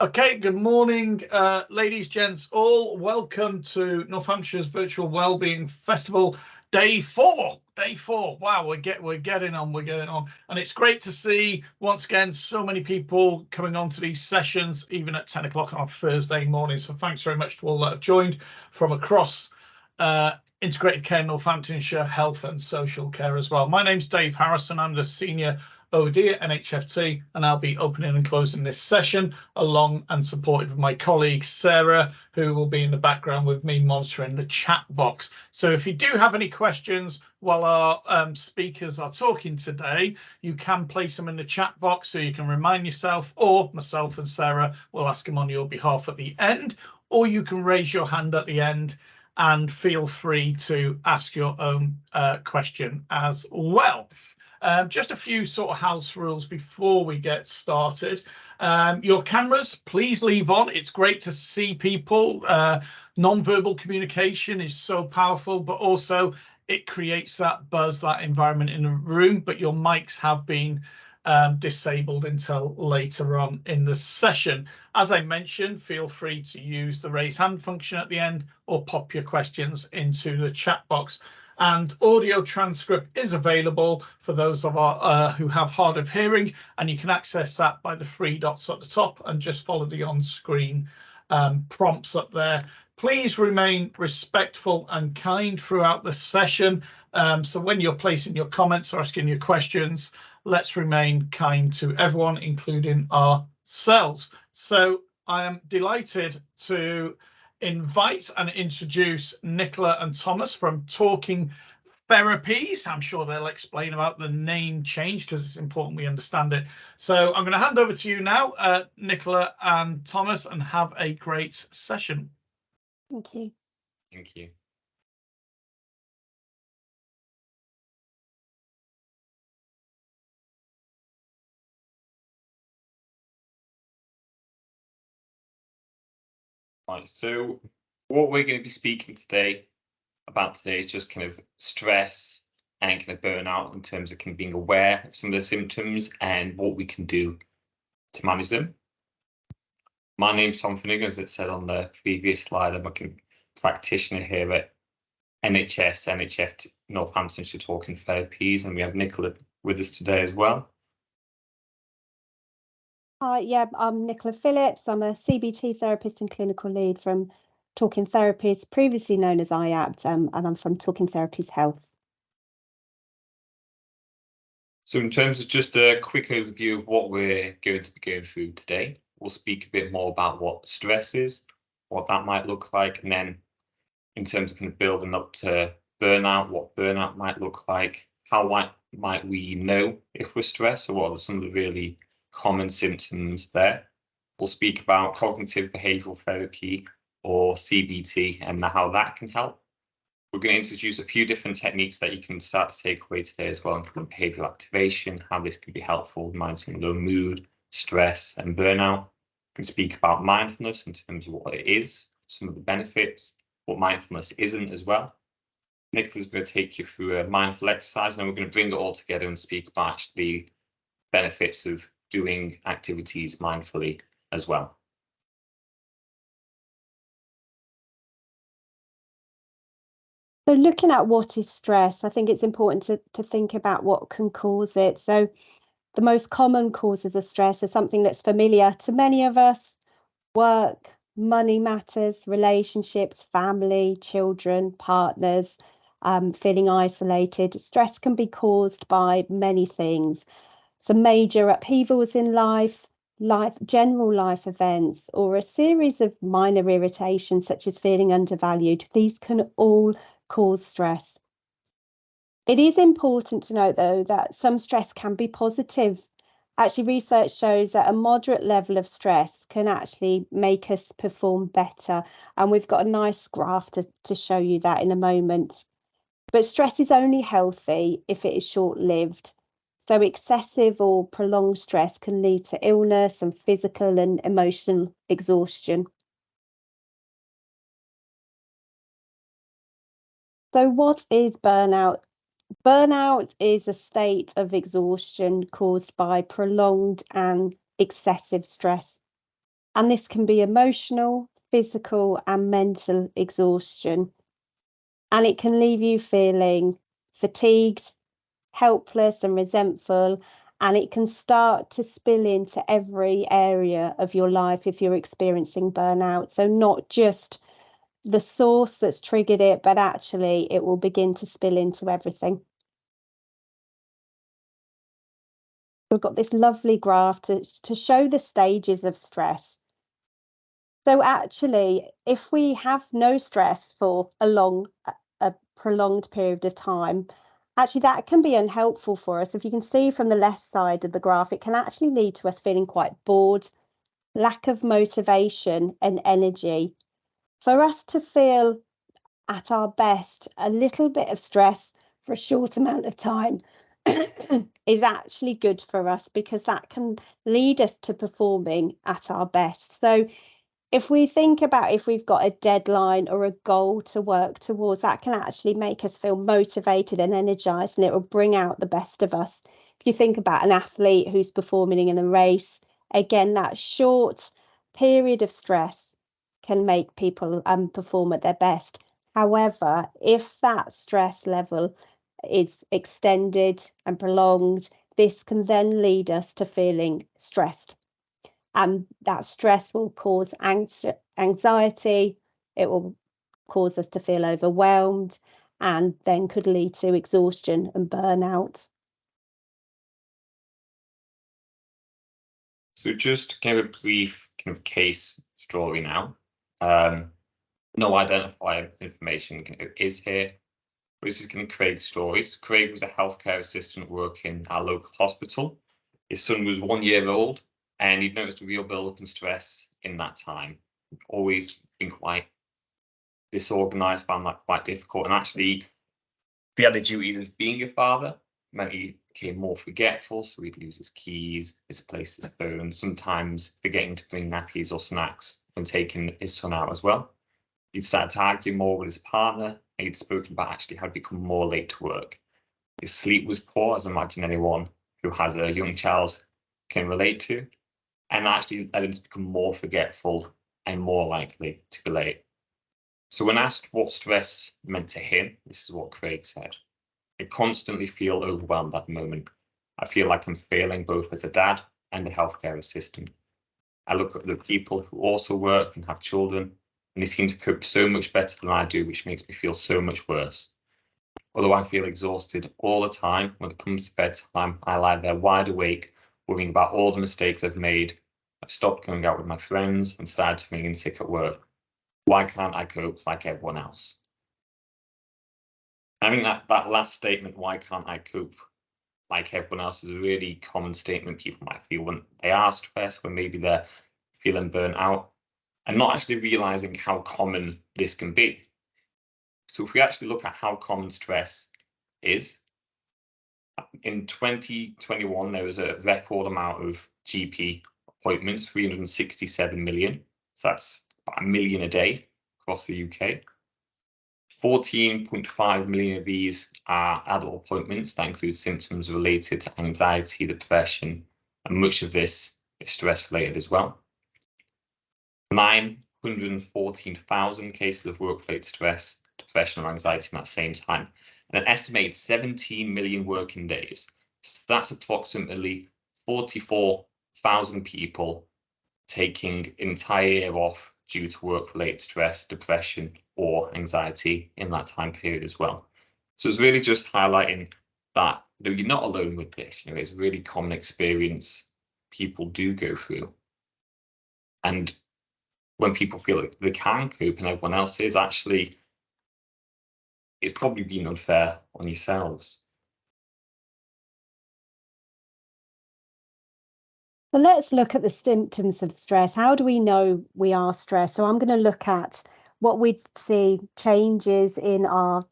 Okay, good morning, ladies, gents, all. Welcome to Northamptonshire Virtual Wellbeing Festival, day four. Wow, we're getting on, and it's great to see once again so many people coming on to these sessions, even at 10 o'clock on Thursday morning. So thanks very much to all that have joined from across Integrated Care Northamptonshire, Health and Social Care as well. My name's Dave Harrison. I'm the Senior OD at NHFT, and I'll be opening and closing this session along and supported with my colleague Sarah, who will be in the background with me monitoring the chat box. So if you do have any questions while our speakers are talking today, you can place them in the chat box so you can remind yourself, or myself and Sarah will ask them on your behalf at the end, or you can raise your hand at the end and feel free to ask your own question as well. Just a few sort of house rules before we get started. Your cameras, please leave on. It's great to see people. Non-verbal communication is so powerful, but also it creates that buzz, that environment in the room, but your mics have been disabled until later on in the session. As I mentioned, feel free to use the raise hand function at the end or pop your questions into the chat box. And audio transcript is available for those of our who have hard of hearing, and you can access that by the three dots at the top and just follow the on-screen prompts up there. Please remain respectful and kind throughout the session. So when you're placing your comments or asking your questions, let's remain kind to everyone, including ourselves. So I am delighted to invite and introduce Nicola and Thomas from Talking Therapies. I'm sure they'll explain about the name change because it's important we understand it. So I'm going to hand over to you now, Nicola and Thomas, and have a great session. Thank you. Thank you. Right, so what we're going to be speaking about today is just kind of stress and kind of burnout in terms of kind of being aware of some of the symptoms and what we can do to manage them. My name's Tom Finnigan, as it said on the previous slide. I'm a practitioner here at NHFT, Northamptonshire Talking Therapies, and we have Nicola with us today as well. Yeah, I'm Nicola Phillips. I'm a CBT therapist and clinical lead from Talking Therapies, previously known as IAPT, and I'm from Talking Therapies Health. So in terms of just a quick overview of what we're going to be going through today, we'll speak a bit more about what stress is, what that might look like, and then in terms of kind of building up to burnout, what burnout might look like, how might we know if we're stressed, or what are some of the really common symptoms there. We'll speak about cognitive behavioural therapy, or CBT, and how that can help. We're going to introduce a few different techniques that you can start to take away today as well, including behavioural activation, how this can be helpful in managing low mood, stress and burnout. We can speak about mindfulness in terms of what it is, some of the benefits, what mindfulness isn't as well. Nicola's going to take you through a mindful exercise, and then we're going to bring it all together and speak about actually benefits of doing activities mindfully as well. So looking at what is stress, I think it's important to think about what can cause it. So the most common causes of stress are something that's familiar to many of us: work, money matters, relationships, family, children, partners, feeling isolated. Stress can be caused by many things. Some major upheavals in life, general life events, or a series of minor irritations such as feeling undervalued. These can all cause stress. It is important to note, though, that some stress can be positive. Actually, research shows that a moderate level of stress can actually make us perform better. And we've got a nice graph to show you that in a moment. But stress is only healthy if it is short-lived. So excessive or prolonged stress can lead to illness and physical and emotional exhaustion. So what is burnout? Burnout is a state of exhaustion caused by prolonged and excessive stress. And this can be emotional, physical, and mental exhaustion. And it can leave you feeling fatigued, helpless, and resentful. And it can start to spill into every area of your life if you're experiencing burnout. So not just the source that's triggered it, but actually it will begin to spill into everything. We've got this lovely graph to show the stages of stress. So actually, if we have no stress for a prolonged period of time, actually that can be unhelpful for us. If you can see from the left side of the graph, it can actually lead to us feeling quite bored, lack of motivation and energy. For us to feel at our best, a little bit of stress for a short amount of time is actually good for us, because that can lead us to performing at our best. So if we think about if we've got a deadline or a goal to work towards, that can actually make us feel motivated and energized, and it will bring out the best of us. If you think about an athlete who's performing in a race, again, that short period of stress can make people perform at their best. However, if that stress level is extended and prolonged, this can then lead us to feeling stressed. And that stress will cause anxiety, it will cause us to feel overwhelmed, and then could lead to exhaustion and burnout. So just kind of a brief kind of case story now. No identified information is here. This is kind of Craig's stories. Craig was a healthcare assistant working at a local hospital. His son was 1 year old, and he'd noticed a real build-up in stress in that time. Always been quite disorganized, found that quite difficult. And actually, the other duties of being a father meant he became more forgetful, so he'd lose his keys, misplace his phone, sometimes forgetting to bring nappies or snacks when taking his son out as well. He'd started to argue more with his partner, and he'd spoken about actually how he'd become more late to work. His sleep was poor, as I imagine anyone who has a young child can relate to, and actually led him to become more forgetful and more likely to be late. So when asked what stress meant to him, this is what Craig said. I constantly feel overwhelmed at the moment. I feel like I'm failing both as a dad and a healthcare assistant. I look at the people who also work and have children, and they seem to cope so much better than I do, which makes me feel so much worse. Although I feel exhausted all the time, when it comes to bedtime, I lie there wide awake, worrying about all the mistakes I've made. I've stopped going out with my friends and started feeling sick at work. Why can't I cope like everyone else? I think that last statement, why can't I cope like everyone else, is a really common statement people might feel when they are stressed, when maybe they're feeling burnt out, and not actually realizing how common this can be. So if we actually look at how common stress is, in 2021, there was a record amount of GP appointments, 367 million. So that's about 1 million a day across the UK. 14.5 million of these are adult appointments. That includes symptoms related to anxiety, depression, and much of this is stress related as well. 914,000 cases of work-related stress, depression, or anxiety in that same time, and an estimated 17 million working days. So that's approximately 44,000 people taking an entire year off due to work-related stress, depression, or anxiety in that time period as well. So it's really just highlighting that though you're not alone with this, it's a really common experience people do go through. And when people feel like they can cope and everyone else is, actually, it's probably been unfair on yourselves. So let's look at the symptoms of stress. How do we know we are stressed? So I'm going to look at what we see changes in our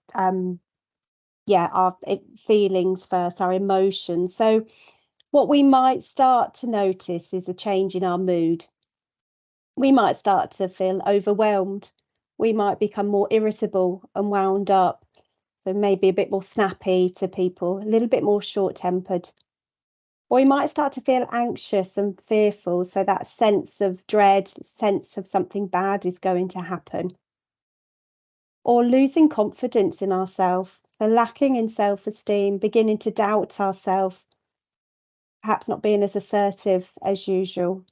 feelings first, our emotions. So what we might start to notice is a change in our mood. We might start to feel overwhelmed. We might become more irritable and wound up. So maybe a bit more snappy to people, a little bit more short-tempered. Or you might start to feel anxious and fearful, so that sense of dread, sense of something bad is going to happen. Or losing confidence in ourselves, so lacking in self-esteem, beginning to doubt ourselves, perhaps not being as assertive as usual.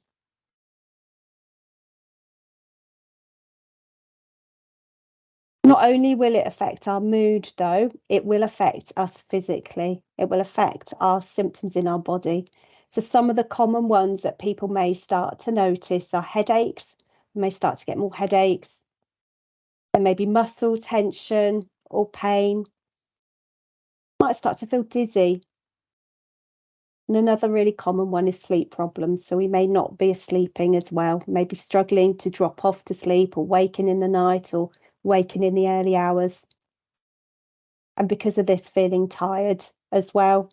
Not only will it affect our mood, though, it will affect us physically. It will affect our symptoms in our body. So some of the common ones that people may start to notice are headaches. They may start to get more headaches. There may be muscle tension or pain. Might start to feel dizzy. And another really common one is sleep problems. So we may not be sleeping as well, maybe struggling to drop off to sleep or waking in the night or waking in the early hours. And because of this, feeling tired as well.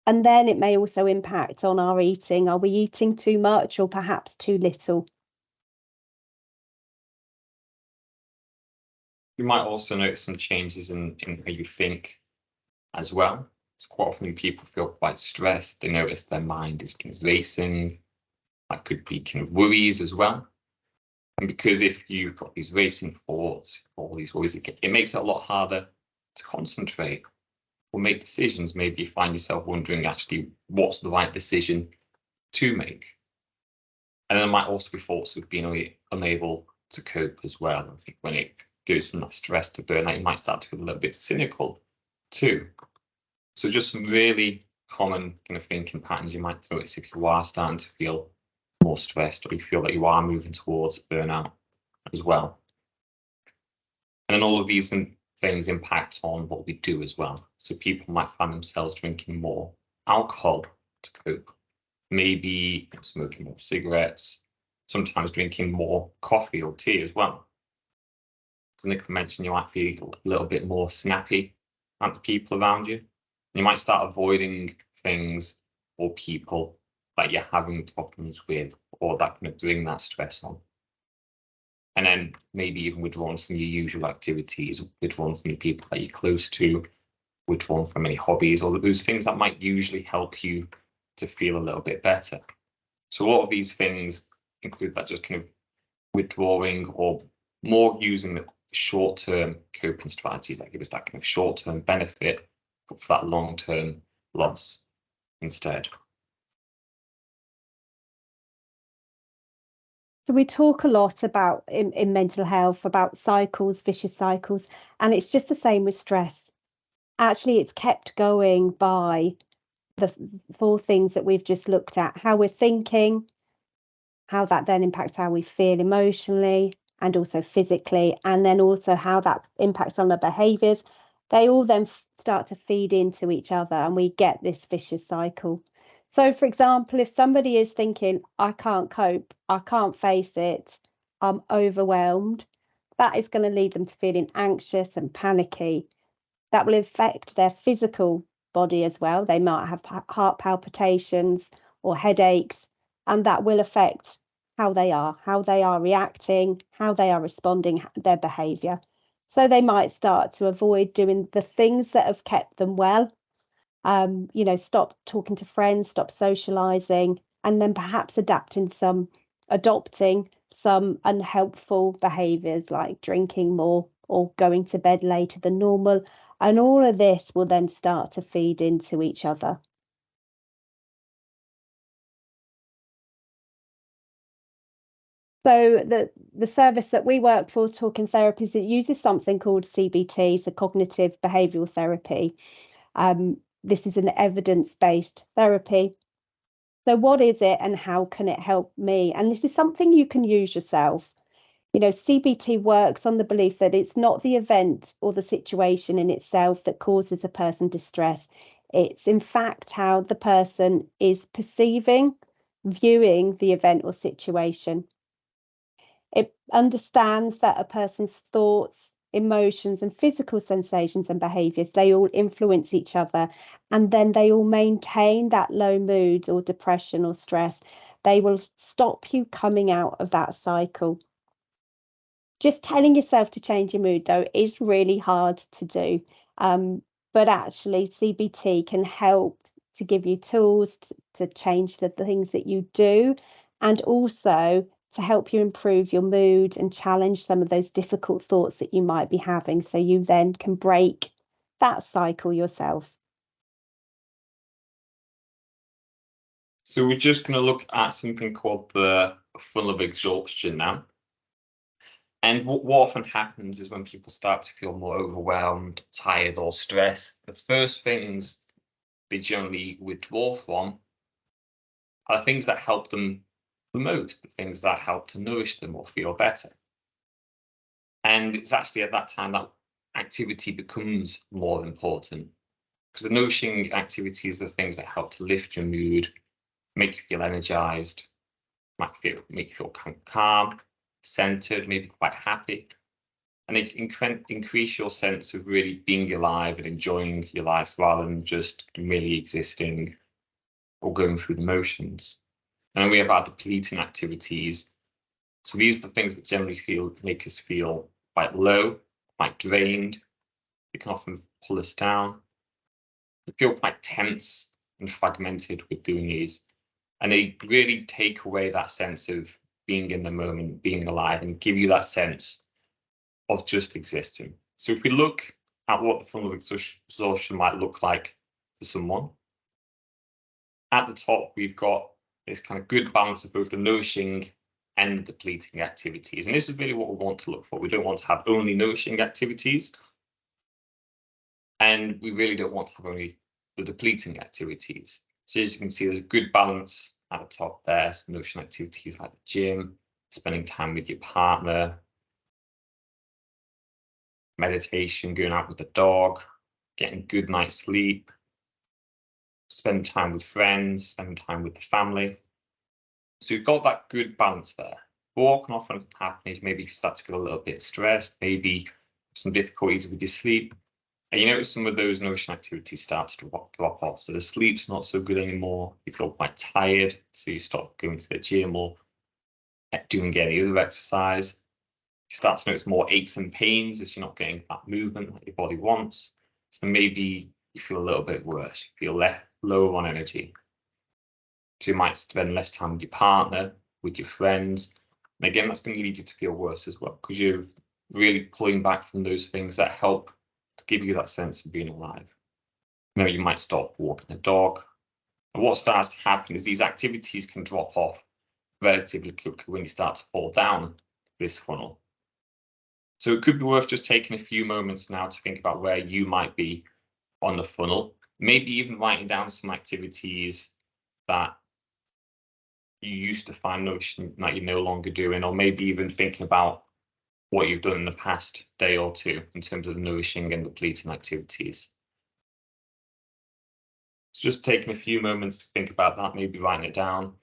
And then it may also impact on our eating. Are we eating too much or perhaps too little? You might also notice some changes in how you think as well. So quite often people feel quite stressed. They notice their mind is kind of racing. That could be kind of worries as well. And because if you've got these racing thoughts, all these worries, it makes it a lot harder to concentrate or make decisions. Maybe you find yourself wondering actually what's the right decision to make. And there might also be thoughts of being unable to cope as well. I think when it goes from that stress to burnout, you might start to feel a little bit cynical too. So just some really common kind of thinking patterns you might notice if you are starting to feel more stressed or you feel that you are moving towards burnout as well. And then all of these things impact on what we do as well. So people might find themselves drinking more alcohol to cope, maybe smoking more cigarettes, sometimes drinking more coffee or tea as well. So Nicola mentioned you might feel a little bit more snappy at the people around you. You might start avoiding things or people that you're having problems with or that can bring that stress on. And then maybe even withdrawn from your usual activities, withdrawn from the people that you're close to, withdrawn from any hobbies or those things that might usually help you to feel a little bit better. So a lot of these things include that just kind of withdrawing or more using the short-term coping strategies that give us that kind of short-term benefit for that long-term loss instead. So we talk a lot about in mental health about cycles, vicious cycles, and it's just the same with stress. Actually, it's kept going by the four things that we've just looked at: how we're thinking, how that then impacts how we feel emotionally and also physically, and then also how that impacts on the behaviours. They all then start to feed into each other and we get this vicious cycle. So, for example, if somebody is thinking, I can't cope, I can't face it, I'm overwhelmed, that is going to lead them to feeling anxious and panicky. That will affect their physical body as well. They might have heart palpitations or headaches, and that will affect how they are reacting, how they are responding, their behaviour. So they might start to avoid doing the things that have kept them well. Stop talking to friends, stop socialising, and then perhaps adopting some unhelpful behaviours like drinking more or going to bed later than normal. And all of this will then start to feed into each other. So the service that we work for, Talking Therapies, it uses something called CBT, so cognitive behavioural therapy. This is an evidence-based therapy. So what is it and how can it help me? And this is something you can use yourself. CBT works on the belief that it's not the event or the situation in itself that causes a person distress. It's in fact how the person is perceiving, viewing the event or situation. It understands that a person's thoughts, emotions, and physical sensations and behaviours, they all influence each other, and then they all maintain that low mood or depression or stress. They will stop you coming out of that cycle. Just telling yourself to change your mood, though, is really hard to do. But actually, CBT can help to give you tools to change the things that you do, and also to help you improve your mood and challenge some of those difficult thoughts that you might be having, so you then can break that cycle yourself. So we're just going to look at something called the funnel of exhaustion now. And what often happens is when people start to feel more overwhelmed, tired, or stressed, the first things they generally withdraw from are things that help them the most, the things that help to nourish them or feel better. And it's actually at that time that activity becomes more important, because the nourishing activities are the things that help to lift your mood, make you feel energized, make you feel calm, centered, maybe quite happy, and it increase your sense of really being alive and enjoying your life rather than just merely existing or going through the motions. And then we have our depleting activities. So these are the things that generally make us feel quite low, quite drained. They can often pull us down. We feel quite tense and fragmented with doing these. And they really take away that sense of being in the moment, being alive, and give you that sense of just existing. So if we look at what the funnel of exhaustion might look like for someone, at the top, we've got this kind of good balance of both the nourishing and the depleting activities. And this is really what we want to look for. We don't want to have only nourishing activities, and we really don't want to have only the depleting activities. So as you can see, there's a good balance at the top there. Some nourishing activities like the gym, spending time with your partner, meditation, going out with the dog, getting good night's sleep, spending time with friends, spending time with the family. So you've got that good balance there. But what can often happen is maybe you start to get a little bit stressed, maybe some difficulties with your sleep, and you notice some of those nourishing activities start to drop off. So the sleep's not so good anymore. You feel quite tired, so you stop going to the gym or doing any other exercise. You start to notice more aches and pains as you're not getting that movement that your body wants. So maybe you feel a little bit worse. You feel lower on energy. So you might spend less time with your partner, with your friends. And again, that's going to lead you to feel worse as well, because you're really pulling back from those things that help to give you that sense of being alive. You know, you might stop walking the dog. And what starts to happen is these activities can drop off relatively quickly when you start to fall down this funnel. So it could be worth just taking a few moments now to think about where you might be on the funnel, maybe even writing down some activities that you used to find nourishing that you're no longer doing, or maybe even thinking about what you've done in the past day or two in terms of nourishing and depleting activities. So just taking a few moments to think about that, maybe writing it down.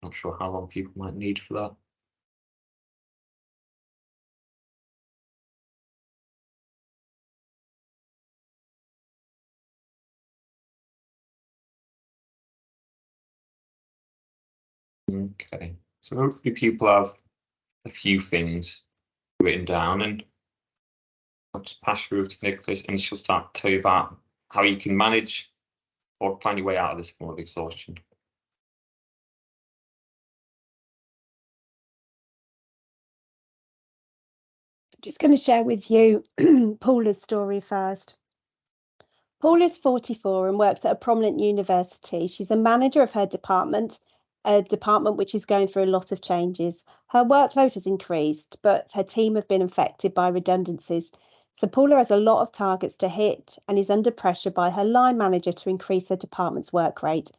Not sure how long people might need for that. Okay, so hopefully people have a few things written down, and I'll just pass you over to Nicola and she'll start to tell you about how you can manage or plan your way out of this form of exhaustion. I'm just going to share with you Paula's story first. Paula's 44 and works at a prominent university. She's a manager of her department, a department which is going through a lot of changes. Her workload has increased, but her team have been affected by redundancies. So Paula has a lot of targets to hit and is under pressure by her line manager to increase her department's work rate.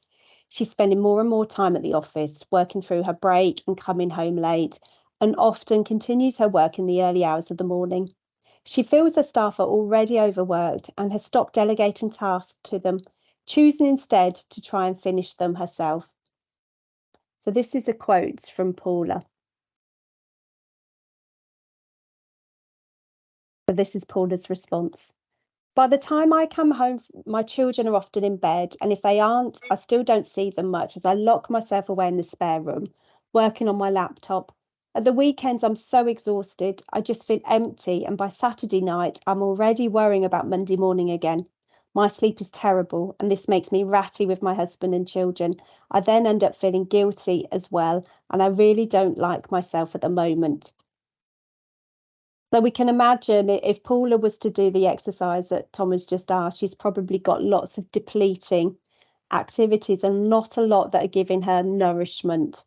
She's spending more and more time at the office, working through her break and coming home late, and often continues her work in the early hours of the morning. She feels her staff are already overworked and has stopped delegating tasks to them, choosing instead to try and finish them herself. So this is a quote from Paula. So this is Paula's response. By the time I come home, my children are often in bed, and if they aren't, I still don't see them much as I lock myself away in the spare room, working on my laptop. At the weekends, I'm so exhausted, I just feel empty, and by Saturday night, I'm already worrying about Monday morning again. My sleep is terrible, and this makes me ratty with my husband and children. I then end up feeling guilty as well, and I really don't like myself at the moment. So we can imagine if Paula was to do the exercise that Thomas just asked, she's probably got lots of depleting activities and not a lot that are giving her nourishment.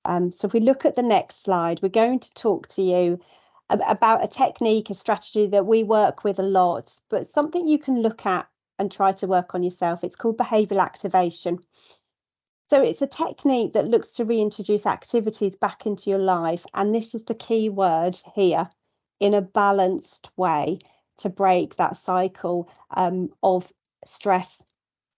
So if we look at the next slide, we're going to talk to you about a technique, a strategy that we work with a lot, but something you can look at and try to work on yourself. It's called behavioural activation. So it's a technique that looks to reintroduce activities back into your life. And this is the key word here, in a balanced way to break that cycle of stress,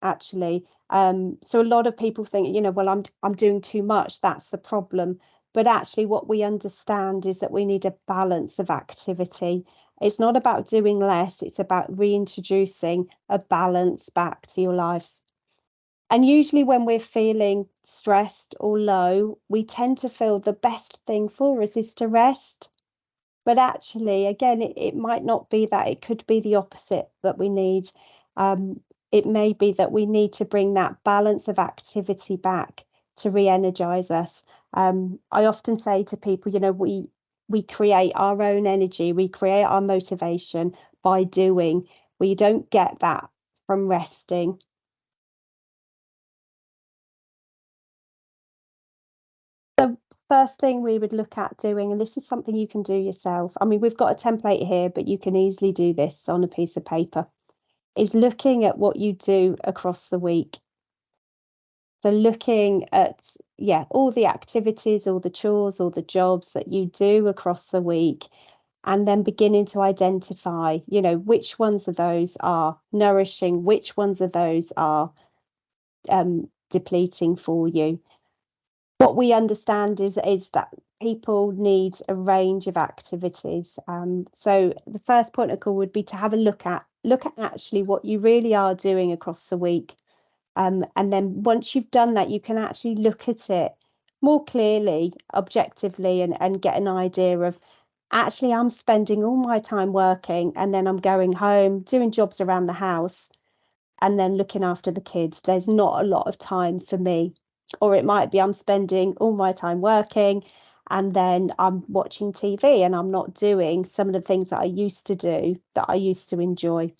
actually. So a lot of people think, well, I'm doing too much, that's the problem. But actually what we understand is that we need a balance of activity. It's not about doing less, it's about reintroducing a balance back to your lives. And usually when we're feeling stressed or low, we tend to feel the best thing for us is to rest. But actually, again, it might not be that. It could be the opposite that we need. It may be that we need to bring that balance of activity back to re-energize us. I often say to people, we create our own energy, we create our motivation by doing. We don't get that from resting. The first thing we would look at doing, and this is something you can do yourself. I mean, we've got a template here, but you can easily do this on a piece of paper, is looking at what you do across the week. So looking at, all the activities, all the chores, all the jobs that you do across the week, and then beginning to identify, which ones of those are nourishing, which ones of those are depleting for you. What we understand is that people need a range of activities. So the first point of call would be to have a look at actually what you really are doing across the week. And then once you've done that, you can actually look at it more clearly, objectively, and get an idea of, actually, I'm spending all my time working, and then I'm going home, doing jobs around the house, and then looking after the kids. There's not a lot of time for me. Or it might be I'm spending all my time working and then I'm watching TV and I'm not doing some of the things that I used to do, that I used to enjoy.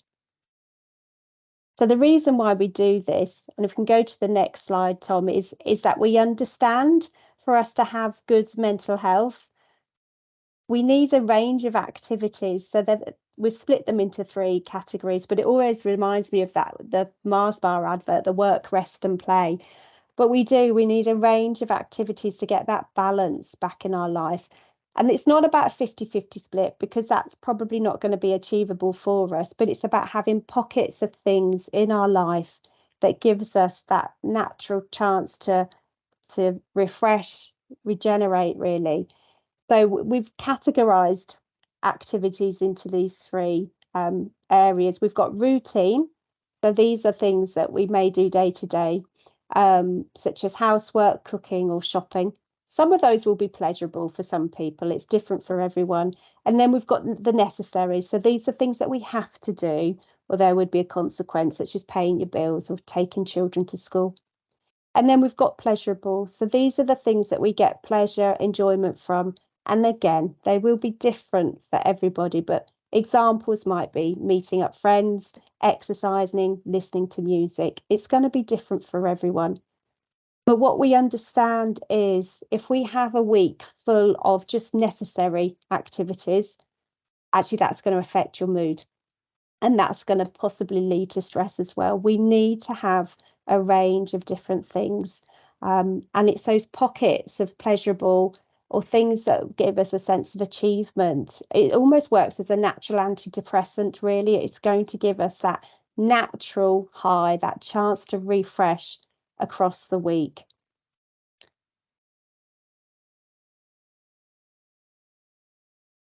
So the reason why we do this, and if we can go to the next slide, Tom, is that we understand for us to have good mental health, we need a range of activities. So that we've split them into 3 categories, but it always reminds me of the Mars bar advert, the work, rest and play. But we need a range of activities to get that balance back in our life. And it's not about a 50-50 split, because that's probably not going to be achievable for us, but it's about having pockets of things in our life that gives us that natural chance to refresh, regenerate, really. So we've categorized activities into these 3 areas. We've got routine. So these are things that we may do day to day, such as housework, cooking or shopping. Some of those will be pleasurable for some people. It's different for everyone. And then we've got the necessary. So these are things that we have to do, or there would be a consequence, such as paying your bills or taking children to school. And then we've got pleasurable. So these are the things that we get pleasure, enjoyment from. And again, they will be different for everybody, but examples might be meeting up friends, exercising, listening to music. It's going to be different for everyone. But what we understand is if we have a week full of just necessary activities, actually that's going to affect your mood. And that's going to possibly lead to stress as well. We need to have a range of different things. And it's those pockets of pleasurable or things that give us a sense of achievement. It almost works as a natural antidepressant, really. It's going to give us that natural high, that chance to refresh across the week.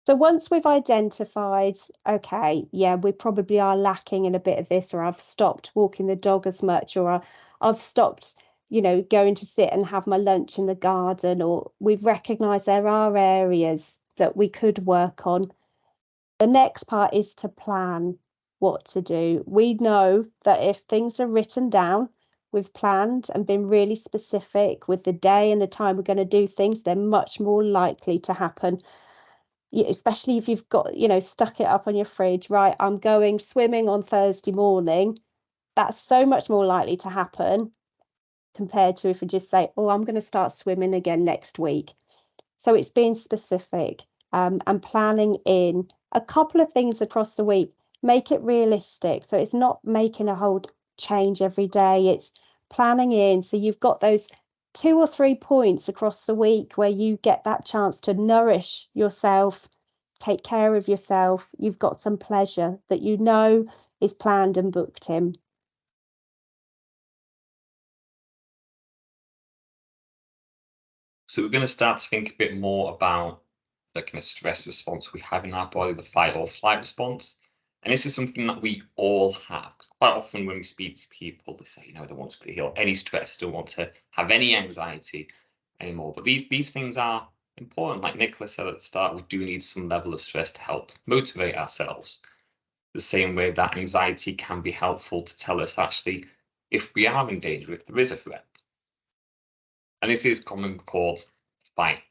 So once we've identified, okay, yeah, we probably are lacking in a bit of this, or I've stopped walking the dog as much, or I've stopped, going to sit and have my lunch in the garden, or we've recognised there are areas that we could work on. The next part is to plan what to do. We know that if things are written down, we've planned and been really specific with the day and the time we're going to do things, they're much more likely to happen. Especially if you've got, stuck it up on your fridge, right? I'm going swimming on Thursday morning. That's so much more likely to happen compared to if you just say, oh, I'm going to start swimming again next week. So it's being specific and planning in a couple of things across the week. Make it realistic. So it's not making a whole change every day. It's planning in. So you've got those 2 or 3 points across the week where you get that chance to nourish yourself, take care of yourself. You've got some pleasure that is planned and booked in. So we're going to start to think a bit more about the kind of stress response we have in our body, the fight or flight response. And this is something that we all have. Quite often when we speak to people, they say, I don't want to feel any stress, don't want to have any anxiety anymore. But these things are important. Like Nicola said at the start, we do need some level of stress to help motivate ourselves. The same way that anxiety can be helpful to tell us actually if we are in danger, if there is a threat. And this is commonly called fight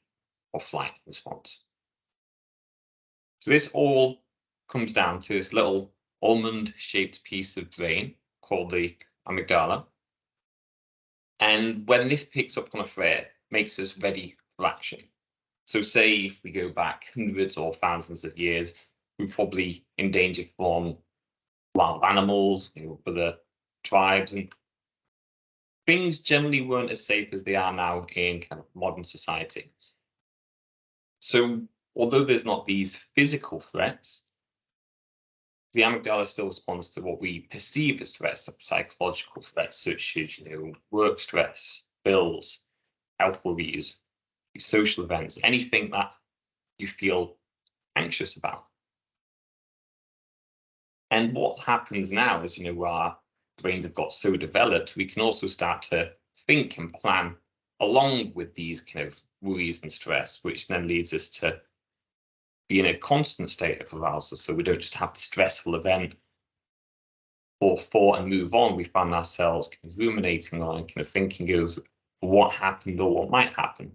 or flight response. So this all comes down to this little almond-shaped piece of brain called the amygdala. And when this picks up on a threat, it makes us ready for action. So say if we go back hundreds or thousands of years, we're probably in danger from wild animals, other tribes, and things generally weren't as safe as they are now in kind of modern society. So although there's not these physical threats, the amygdala still responds to what we perceive as threats, psychological threats, such as work stress, bills, health worries, social events, anything that you feel anxious about. And what happens now is, our brains have got so developed, we can also start to think and plan along with these kind of worries and stress, which then leads us to be in a constant state of arousal. So we don't just have the stressful event or thought and move on. We find ourselves kind of ruminating on and kind of thinking of what happened or what might happen.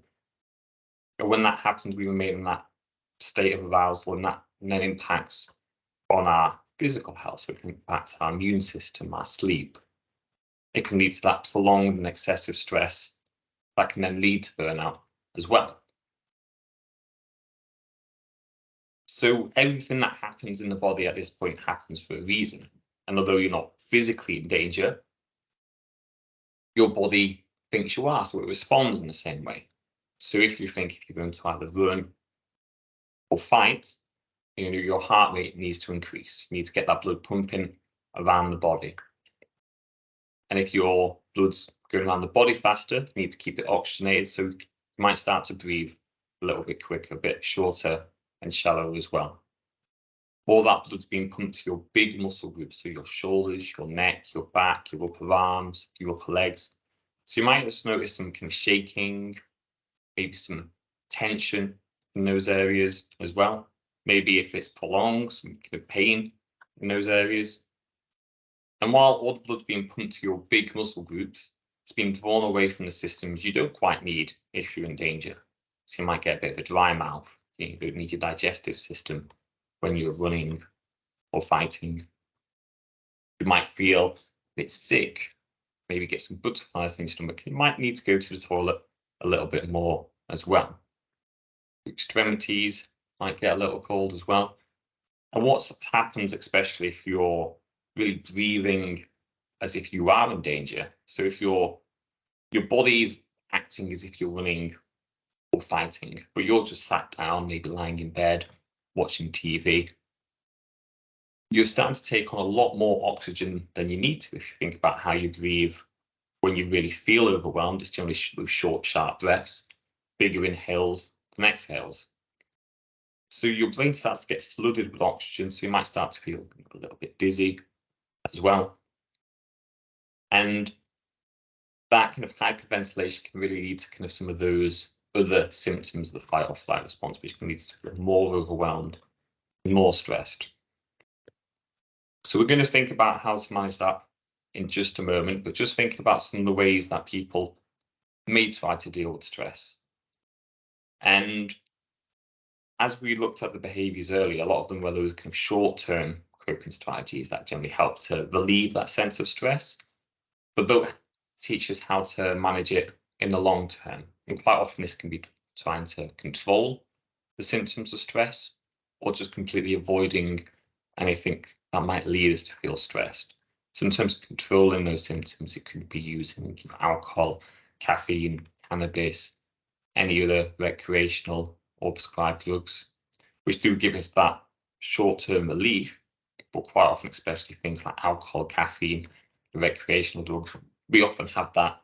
And when that happens, we remain in that state of arousal, and that then impacts on our physical health. So it can impact our immune system, our sleep. It can lead to that prolonged and excessive stress that can then lead to burnout as well. So everything that happens in the body at this point happens for a reason. And although you're not physically in danger, your body thinks you are, so it responds in the same way. So if you're going to either run or fight, your heart rate needs to increase. You need to get that blood pumping around the body. And if your blood's going around the body faster, you need to keep it oxygenated, so you might start to breathe a little bit quicker, a bit shorter and shallower as well. All that blood's being pumped to your big muscle groups, so your shoulders, your neck, your back, your upper arms, your upper legs. So you might just notice some kind of shaking, maybe some tension in those areas as well. Maybe if it's prolonged, some kind of pain in those areas. And while all the blood's being pumped to your big muscle groups, it's being drawn away from the systems you don't quite need if you're in danger. So you might get a bit of a dry mouth. You don't need your digestive system when you're running or fighting. You might feel a bit sick, maybe get some butterflies in your stomach. You might need to go to the toilet a little bit more as well. Your extremities might get a little cold as well. And what happens, especially if you're really breathing as if you are in danger. So if your body's acting as if you're running or fighting, but you're just sat down, maybe lying in bed, watching TV, you're starting to take on a lot more oxygen than you need to. If you think about how you breathe when you really feel overwhelmed, it's generally with short, sharp breaths, bigger inhales than exhales. So your brain starts to get flooded with oxygen, so you might start to feel a little bit dizzy as well. And that kind of hyperventilation can really lead to kind of some of those other symptoms of the fight or flight response, which can lead to feel more overwhelmed, more stressed. So we're going to think about how to manage that in just a moment, but just thinking about some of the ways that people may try to deal with stress. And as we looked at the behaviours earlier, a lot of them were those kind of short-term coping strategies that generally help to relieve that sense of stress, but they'll teach us how to manage it in the long term. And quite often this can be trying to control the symptoms of stress, or just completely avoiding anything that might lead us to feel stressed. So in terms of controlling those symptoms, it could be using alcohol, caffeine, cannabis, any other recreational or prescribed drugs, which do give us that short-term relief, but quite often, especially things like alcohol, caffeine, recreational drugs, we often have that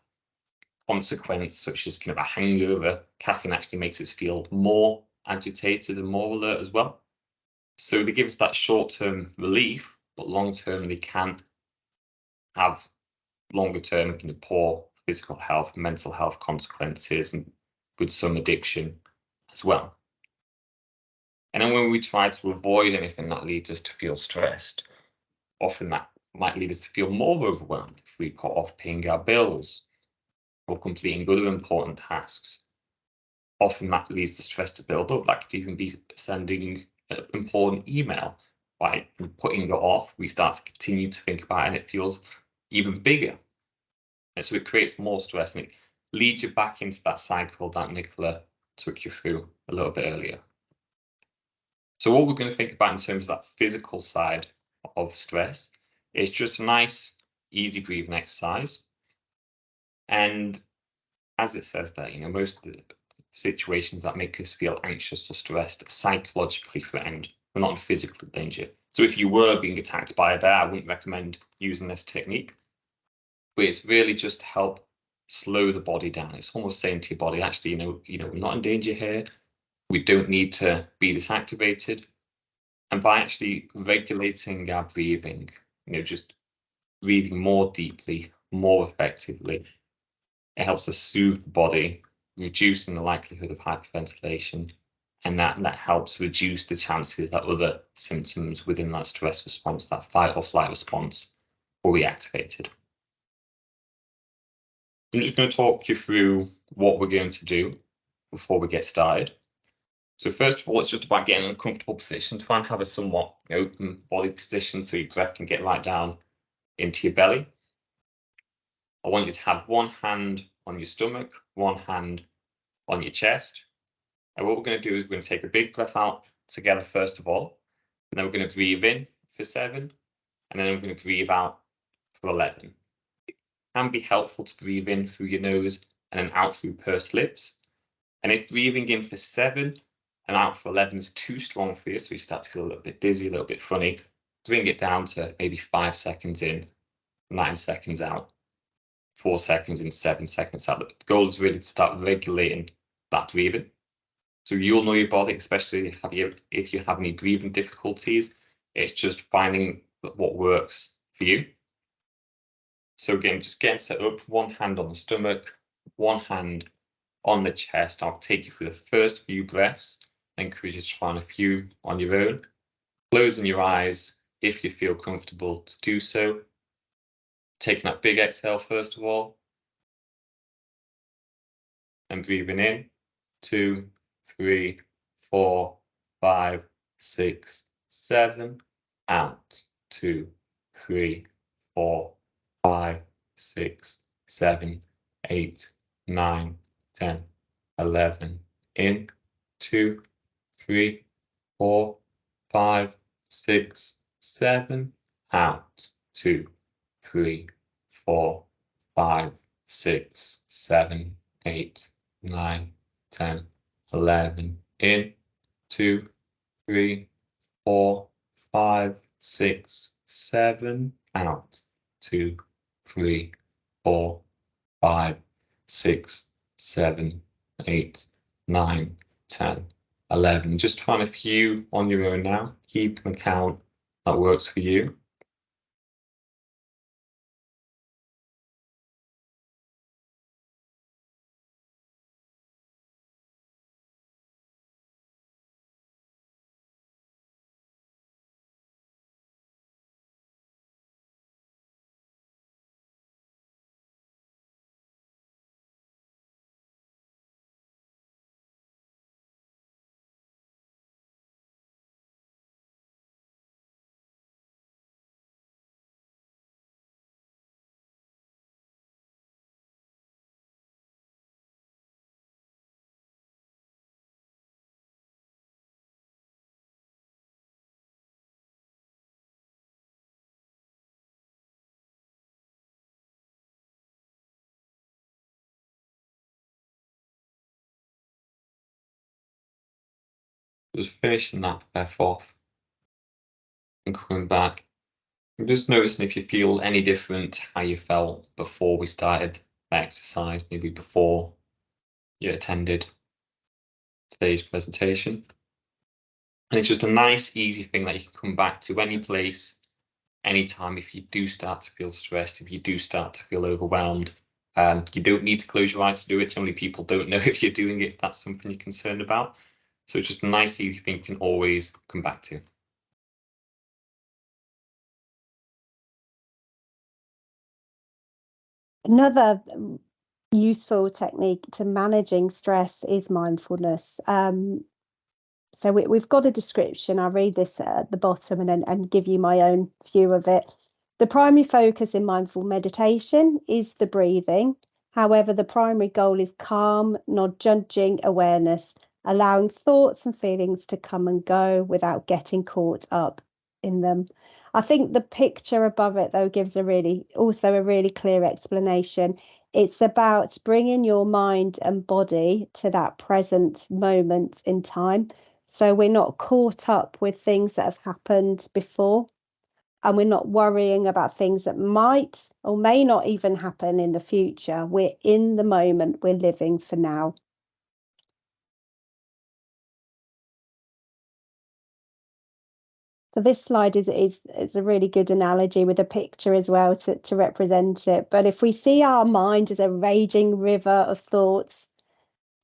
consequence, such as kind of a hangover. Caffeine actually makes us feel more agitated and more alert as well. So they give us that short-term relief, but long-term they can have longer-term kind of poor physical health, mental health consequences, and with some addiction as well. And then when we try to avoid anything that leads us to feel stressed, often that might lead us to feel more overwhelmed if we put off paying our bills or completing other important tasks. Often that leads the stress to build up. That could even be sending an important email. By putting it off, we start to continue to think about it and it feels even bigger. And so it creates more stress and it leads you back into that cycle that Nicola took you through a little bit earlier. So what we're going to think about in terms of that physical side of stress is just a nice, easy breathing exercise. And as it says there, most of the situations that make us feel anxious or stressed psychologically threatened. We're not in physical danger. So if you were being attacked by a bear, I wouldn't recommend using this technique. But it's really just to help slow the body down. It's almost saying to your body, actually, we're not in danger here. We don't need to be this activated. And by actually regulating our breathing, just breathing more deeply, more effectively, it helps to soothe the body, reducing the likelihood of hyperventilation, and that helps reduce the chances that other symptoms within that stress response, that fight or flight response, will be activated. I'm just going to talk you through what we're going to do before we get started. So first of all, it's just about getting in a comfortable position. Try and have a somewhat open body position so your breath can get right down into your belly. I want you to have one hand on your stomach, one hand on your chest. And what we're going to do is we're going to take a big breath out together first of all, and then we're going to breathe in for 7, and then we're going to breathe out for 11. It can be helpful to breathe in through your nose and then out through pursed lips. And if breathing in for 7 and out for 11 is too strong for you, so you start to feel a little bit dizzy, a little bit funny, bring it down to maybe 5 seconds in, 9 seconds out, 4 seconds in, 7 seconds out. The goal is really to start regulating that breathing. So you'll know your body, especially if you have any breathing difficulties. It's just finding what works for you. So again, just getting set up, one hand on the stomach, one hand on the chest. I'll take you through the first few breaths. I encourage you to try on a few on your own. Closing your eyes if you feel comfortable to do so. Taking that big exhale first of all. And breathing in, 2, 3, 4, 5, 6, 7. Out, 2, 3, 4, 5, 6, 7, 8, 9, 10, 11. In, 2, 3, 4, 5, 6, 7, out, 2, 3, 4, 5, 6, 7, 8, 9, 10, 11, in, 2, 3, 4, 5, 6, 7, out, 2, 3, 4, 5, 6, 7, 8, 9, 10, 11. Just trying a few on your own now. Keep an account that works for you. Just finishing that there fourth and coming back. I'm just noticing if you feel any different how you felt before we started the exercise, maybe before you attended today's presentation. And it's just a nice, easy thing that you can come back to any place, anytime if you do start to feel stressed, if you do start to feel overwhelmed. You don't need to close your eyes to do it. Generally, people don't know if you're doing it, if that's something you're concerned about. So it's just a nice, easy thing you can always come back to. Another useful technique to managing stress is mindfulness. So we've got a description. I'll read this at the bottom and give you my own view of it. The primary focus in mindful meditation is the breathing. However, the primary goal is calm, not judging awareness, allowing thoughts and feelings to come and go without getting caught up in them. I think the picture above it, though, gives a really clear explanation. It's about bringing your mind and body to that present moment in time. So we're not caught up with things that have happened before, and we're not worrying about things that might or may not even happen in the future. We're in the moment, we're living for now. So this slide is a really good analogy with a picture as well to represent it. But if we see our mind as a raging river of thoughts,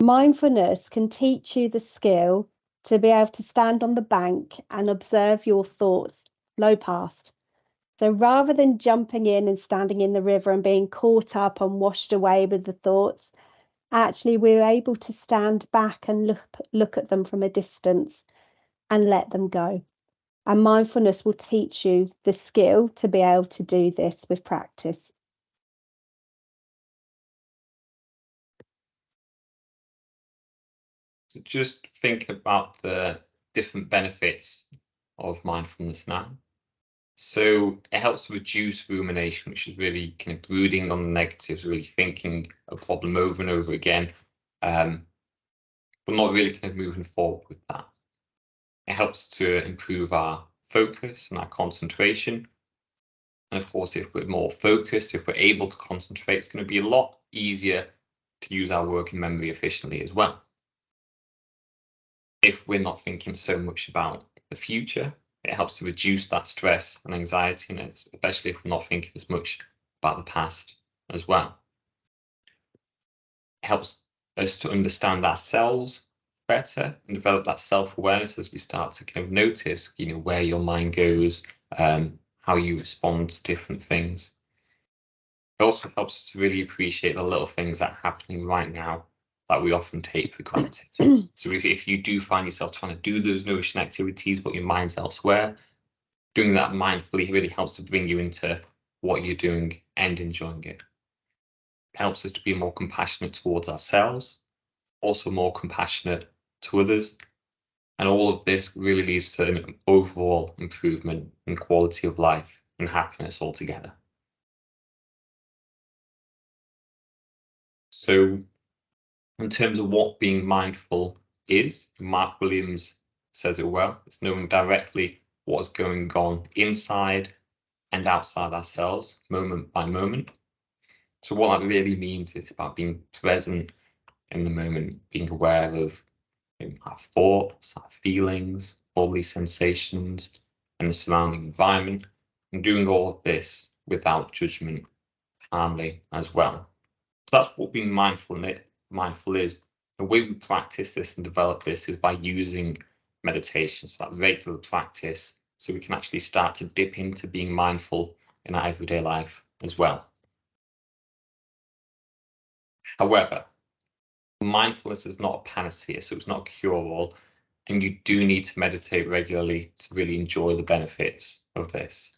mindfulness can teach you the skill to be able to stand on the bank and observe your thoughts flow past. So rather than jumping in and standing in the river and being caught up and washed away with the thoughts, actually we're able to stand back and look at them from a distance and let them go. And mindfulness will teach you the skill to be able to do this with practice. So just thinking about the different benefits of mindfulness now. So it helps to reduce rumination, which is really kind of brooding on the negatives, really thinking a problem over and over again, but not really kind of moving forward with that. It helps to improve our focus and our concentration. And of course, if we're more focused, if we're able to concentrate, it's going to be a lot easier to use our working memory efficiently as well. If we're not thinking so much about the future, it helps to reduce that stress and anxiety, and especially if we're not thinking as much about the past as well. It helps us to understand ourselves better and develop that self-awareness as you start to kind of notice, where your mind goes, how you respond to different things. It also helps us to really appreciate the little things that are happening right now that we often take for granted. So if you do find yourself trying to do those nourishing activities, but your mind's elsewhere, doing that mindfully really helps to bring you into what you're doing and enjoying it. It helps us to be more compassionate towards ourselves, also more compassionate to others, And all of this really leads to an overall improvement in quality of life and happiness altogether. So in terms of what being mindful is, Mark Williams says it well. It's knowing directly what's going on inside and outside ourselves, moment by moment. So what that really means is about being present in the moment, being aware of our thoughts, our feelings, all these sensations, and the surrounding environment, and doing all of this without judgment, calmly as well. So that's what being mindful is. The way we practice this and develop this is by using meditation, so that regular practice, so we can actually start to dip into being mindful in our everyday life as well. However, mindfulness is not a panacea, so it's not a cure-all, and you do need to meditate regularly to really enjoy the benefits of this.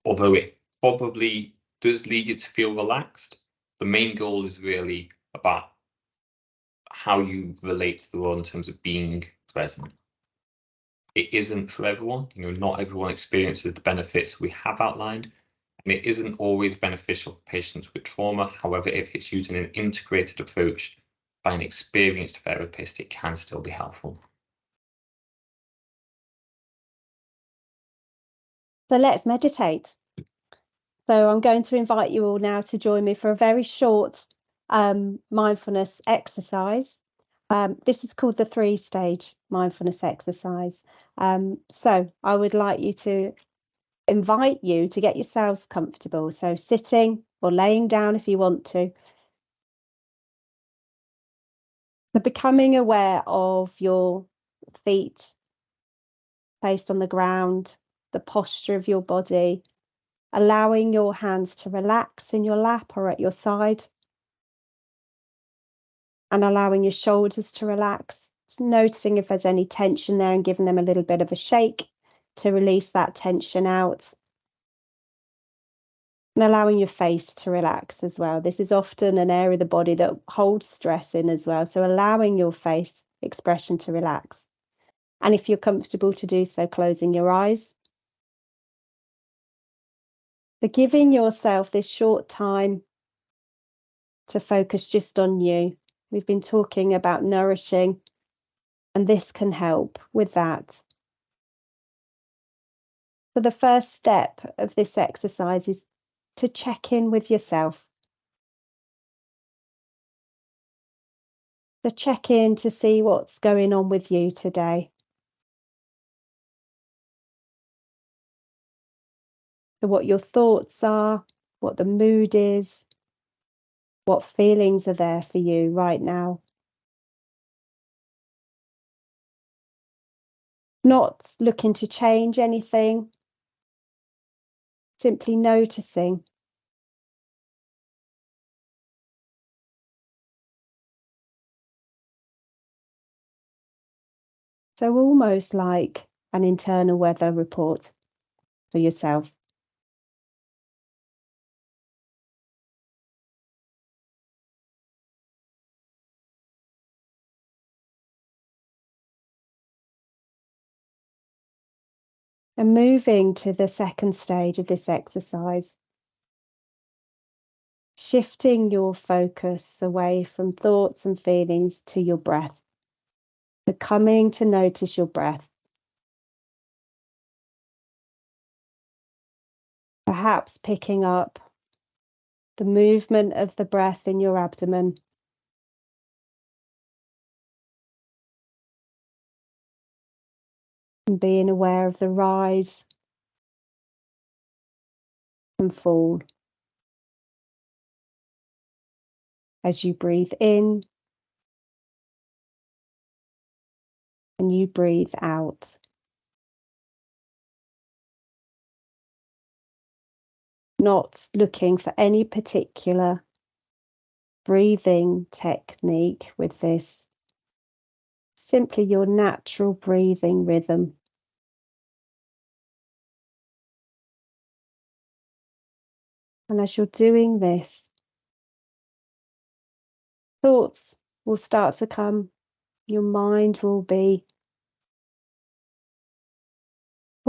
Although it probably does lead you to feel relaxed, the main goal is really about how you relate to the world in terms of being present. It isn't for everyone, not everyone experiences the benefits we have outlined, and it isn't always beneficial for patients with trauma. However, if it's used in an integrated approach by an experienced therapist, it can still be helpful. So let's meditate. So I'm going to invite you all now to join me for a very short mindfulness exercise. This is called the 3-stage mindfulness exercise. So I would like you to invite you to get yourselves comfortable. So sitting or laying down if you want to. So becoming aware of your feet placed on the ground, the posture of your body, allowing your hands to relax in your lap or at your side, and allowing your shoulders to relax, noticing if there's any tension there and giving them a little bit of a shake to release that tension out, and allowing your face to relax as well. This is often an area of the body that holds stress in as well, so allowing your face expression to relax. And if you're comfortable to do so, closing your eyes. So giving yourself this short time to focus just on you. We've been talking about nourishing, and this can help with that. So the first step of this exercise is to check in with yourself. So check in to see what's going on with you today. So what your thoughts are, what the mood is, what feelings are there for you right now. Not looking to change anything, simply noticing. So almost like an internal weather report for yourself. And moving to the second stage of this exercise, shifting your focus away from thoughts and feelings to your breath, becoming to notice your breath. Perhaps picking up the movement of the breath in your abdomen. And being aware of the rise and fall as you breathe in and you breathe out. Not looking for any particular breathing technique with this, simply your natural breathing rhythm. And as you're doing this, thoughts will start to come. Your mind will be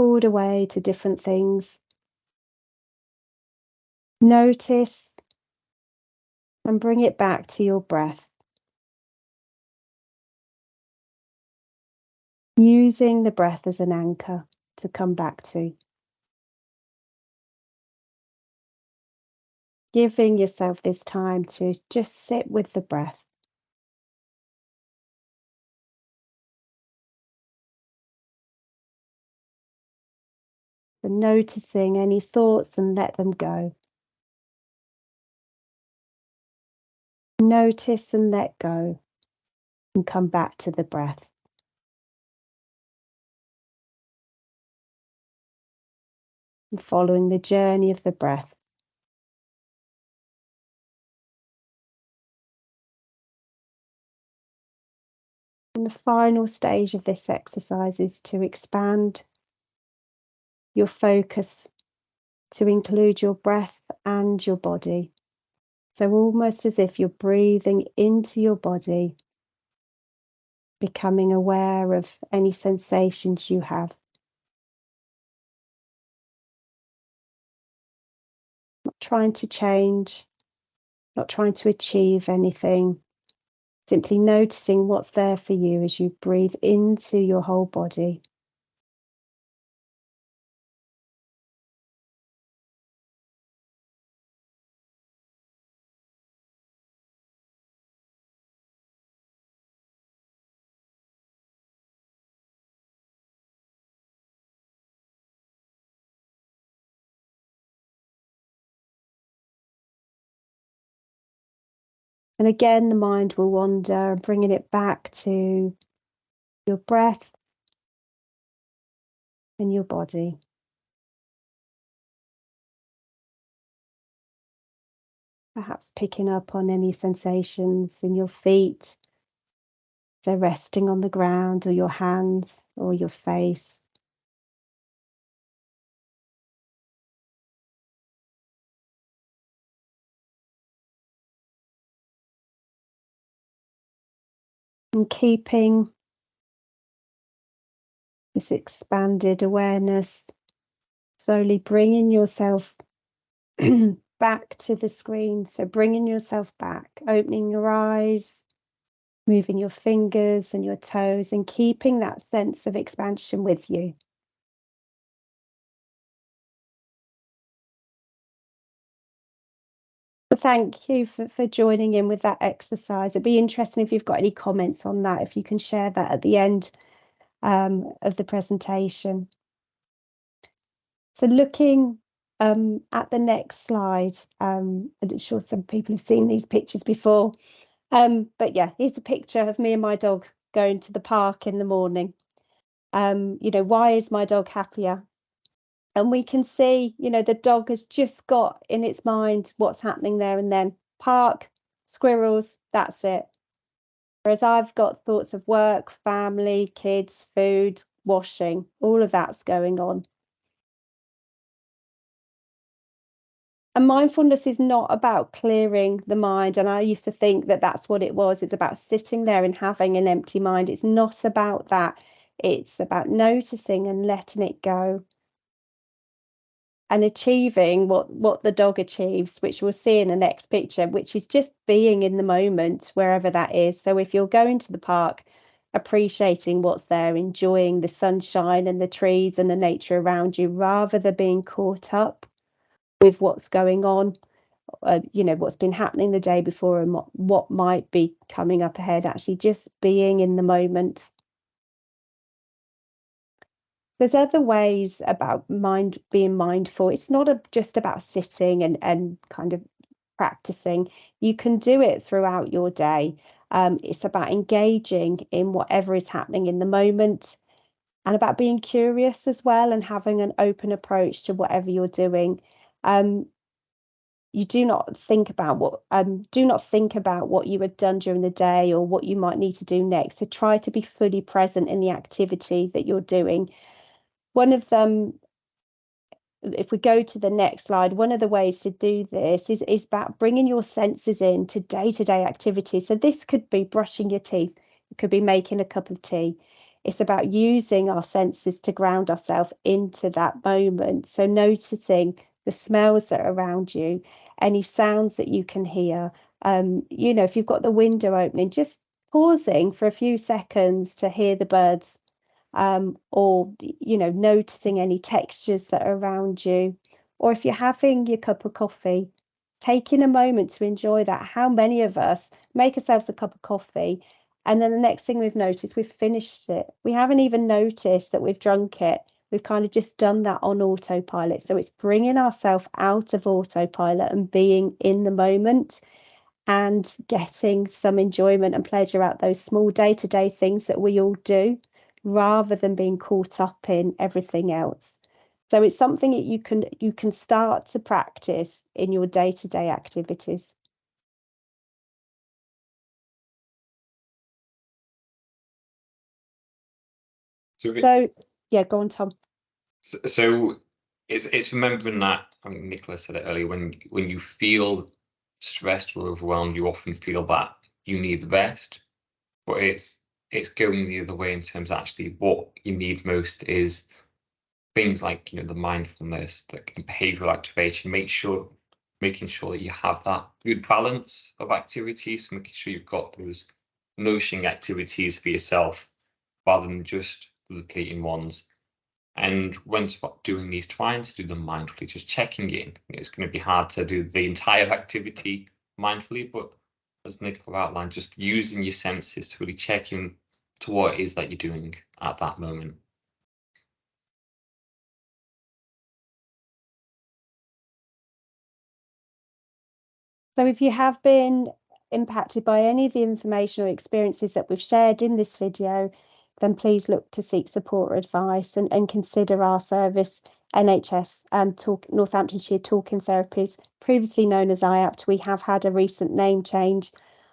pulled away to different things. Notice and bring it back to your breath. Using the breath as an anchor to come back to. Giving yourself this time to just sit with the breath. And noticing any thoughts and let them go. Notice and let go and come back to the breath. And following the journey of the breath. And the final stage of this exercise is to expand your focus to include your breath and your body. So almost as if you're breathing into your body, becoming aware of any sensations you have. Not trying to change, not trying to achieve anything, simply noticing what's there for you as you breathe into your whole body. And again, the mind will wander, bringing it back to your breath and your body. Perhaps picking up on any sensations in your feet, so resting on the ground or your hands or your face. And keeping this expanded awareness, slowly bringing yourself back to the screen. So bringing yourself back, opening your eyes, moving your fingers and your toes, and keeping that sense of expansion with you. Thank you for joining in with that exercise. It'd be interesting if you've got any comments on that, if you can share that at the end of the presentation. So looking at the next slide, I'm sure some people have seen these pictures before, but yeah, here's a picture of me and my dog going to the park in the morning. You know, why is my dog happier? And we can see, you know, the dog has just got in its mind what's happening there and then. Park, squirrels, that's it. Whereas I've got thoughts of work, family, kids, food, washing, all of that's going on. And mindfulness is not about clearing the mind. And I used to think that that's what it was. It's about sitting there and having an empty mind. It's not about that. It's about noticing and letting it go. And achieving what the dog achieves, which we'll see in the next picture, which is just being in the moment, wherever that is. So if you're going to the park, appreciating what's there, enjoying the sunshine and the trees and the nature around you, rather than being caught up with what's going on, you know, what's been happening the day before and what might be coming up ahead, actually just being in the moment. There's other ways about being mindful. It's not just about sitting and kind of practicing. You can do it throughout your day. It's about engaging in whatever is happening in the moment, and about being curious as well and having an open approach to whatever you're doing. You do not think about what you had done during the day or what you might need to do next. So try to be fully present in the activity that you're doing. One of them, if we go to the next slide, one of the ways to do this is about bringing your senses in to day-to-day activities. So this could be brushing your teeth, it could be making a cup of tea, It's about using our senses to ground ourselves into that moment. So noticing the smells that are around you, any sounds that you can hear. You know, if you've got the window opening, just pausing for a few seconds to hear the birds, or, you know, noticing any textures that are around you. Or if you're having your cup of coffee, taking a moment to enjoy that. How many of us make ourselves a cup of coffee, and then the next thing we've noticed, we've finished it. We haven't even noticed that we've drunk it. We've kind of just done that on autopilot. So it's bringing ourselves out of autopilot and being in the moment and getting some enjoyment and pleasure out those small day-to-day things that we all do, rather than being caught up in everything else. So it's something that you can start to practice in your day-to-day activities. So yeah, go on, Tom. So it's remembering that, I mean, Nicola said it earlier, when you feel stressed or overwhelmed, you often feel that you need rest, but it's going the other way in terms of actually what you need most is things like, you know, the mindfulness, the behavioural activation, making sure that you have that good balance of activities, so making sure you've got those nourishing activities for yourself rather than just the depleting ones. And when doing these, trying to do them mindfully, just checking in. It's going to be hard to do the entire activity mindfully, but as Nicola outlined, just using your senses to really check in to what it is that you're doing at that moment. So if you have been impacted by any of the information or experiences that we've shared in this video, then please look to seek support or advice, and consider our service, NHS Northamptonshire Talking Therapies, previously known as IAPT. We have had a recent name change.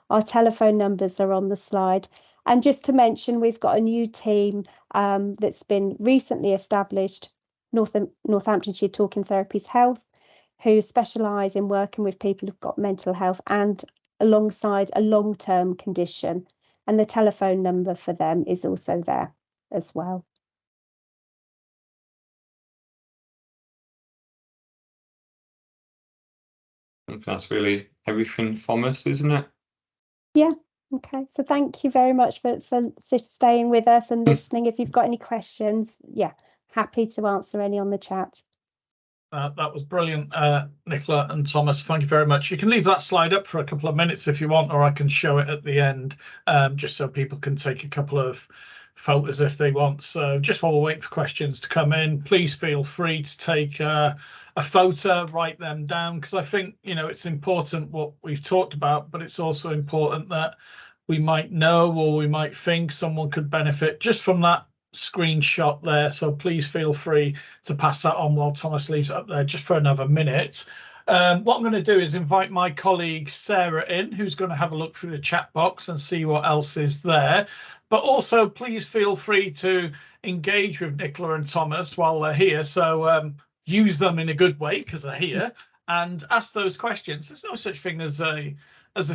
Our telephone numbers are on the slide. And just to mention, we've got a new team that's been recently established, Northamptonshire Talking Therapies Health, who specialise in working with people who've got mental health and alongside a long-term condition. And the telephone number for them is also there as well. I think that's really everything from us, isn't it? Yeah. Okay. So thank you very much for staying with us and listening. If you've got any questions, yeah, happy to answer any on the chat. That was brilliant, Nicola and Thomas. Thank you very much. You can leave that slide up for a couple of minutes if you want, or I can show it at the end, just so people can take a couple of photos if they want. So just while we're waiting for questions to come in, please feel free to take a photo, write them down, because I think, you know, it's important what we've talked about, but it's also important that we might know, or we might think someone could benefit just from that screenshot there. So please feel free to pass that on while Thomas leaves it up there just for another minute. What I'm going to do is invite my colleague Sarah in, who's going to have a look through the chat box and see what else is there. But also please feel free to engage with Nicola and Thomas while they're here. So use them in a good way because they're here, and ask those questions. There's no such thing as a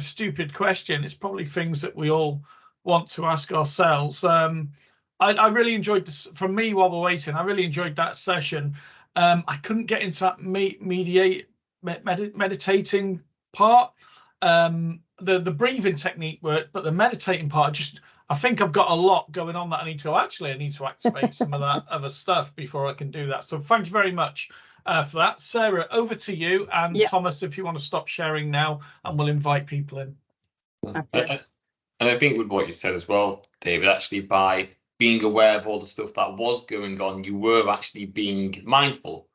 stupid question. It's probably things that we all want to ask ourselves. I really enjoyed this. For me, while we're waiting, I really enjoyed that session. I couldn't get into that meditating part. The breathing technique worked, but the meditating part, I think I've got a lot going on that I need to go. Actually, I need to activate some of that other stuff before I can do that. So thank you very much for that. Sarah, over to you. And Thomas, if you want to stop sharing now, and we'll invite people in. And I think with what you said as well, David, actually by being aware of all the stuff that was going on, you were actually being mindful.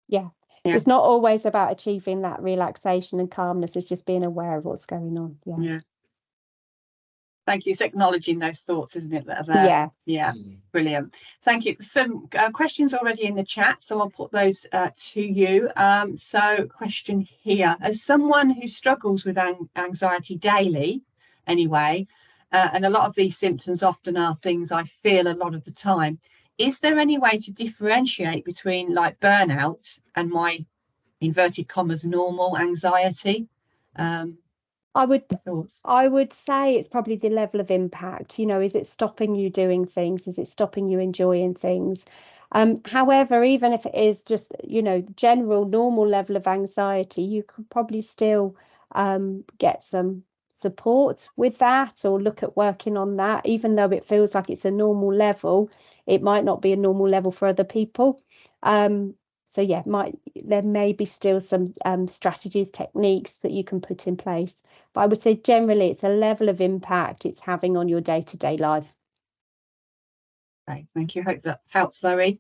Yeah. It's not always about achieving that relaxation and calmness. It's just being aware of what's going on. Yeah. Thank you. It's acknowledging those thoughts, isn't it, that are there? Yeah. Brilliant. Thank you. Some questions already in the chat, so I'll put those to you. So question here, as someone who struggles with anxiety daily anyway, and a lot of these symptoms often are things I feel a lot of the time, is there any way to differentiate between like burnout and my inverted commas normal anxiety? I would say it's probably the level of impact. Is it stopping you doing things? Is it stopping you enjoying things? However, even if it is just, general normal level of anxiety, you could probably still get some support with that, or look at working on that. Even though it feels like it's a normal level, it might not be a normal level for other people. So yeah, there may be still some strategies, techniques that you can put in place. But I would say generally it's a level of impact it's having on your day-to-day life. Great, thank you. Hope that helps, Zoe.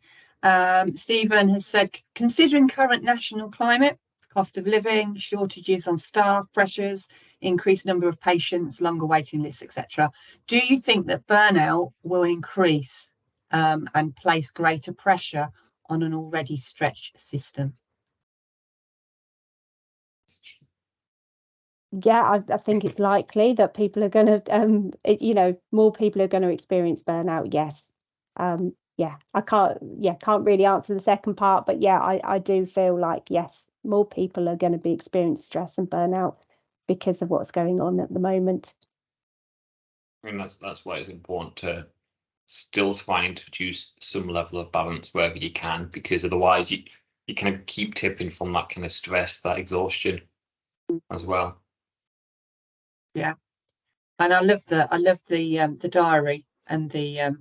Stephen has said, considering current national climate, cost of living, shortages on staff, pressures, increased number of patients, longer waiting lists, etc., do you think that burnout will increase and place greater pressure on an already stretched system? Yeah, I think it's likely that people are going to, more people are going to experience burnout. Yes. Yeah, I can't really answer the second part, but yeah, I do feel like, yes, more people are going to be experiencing stress and burnout because of what's going on at the moment. I mean, that's why it's important to still try and introduce some level of balance wherever you can, because otherwise you kind of keep tipping from that kind of stress, that exhaustion as well. Yeah, and I love the diary and the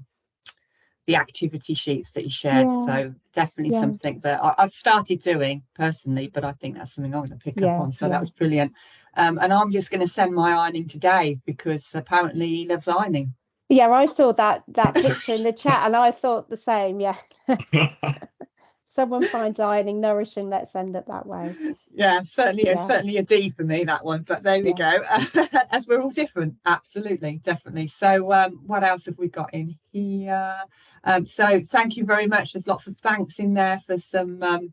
activity sheets that you shared. Yeah. So definitely something that I've started doing personally, but I think that's something I'm going to pick up on. So that was brilliant. And I'm just going to send my ironing to Dave, because apparently he loves ironing. Yeah, I saw that picture in the chat and I thought the same. Yeah. Someone finds ironing nourishing, let's end it that way. Yeah, certainly a D for me, that one, but there we go. As we're all different. Absolutely, definitely. So what else have we got in here? So thank you very much. There's lots of thanks in there for some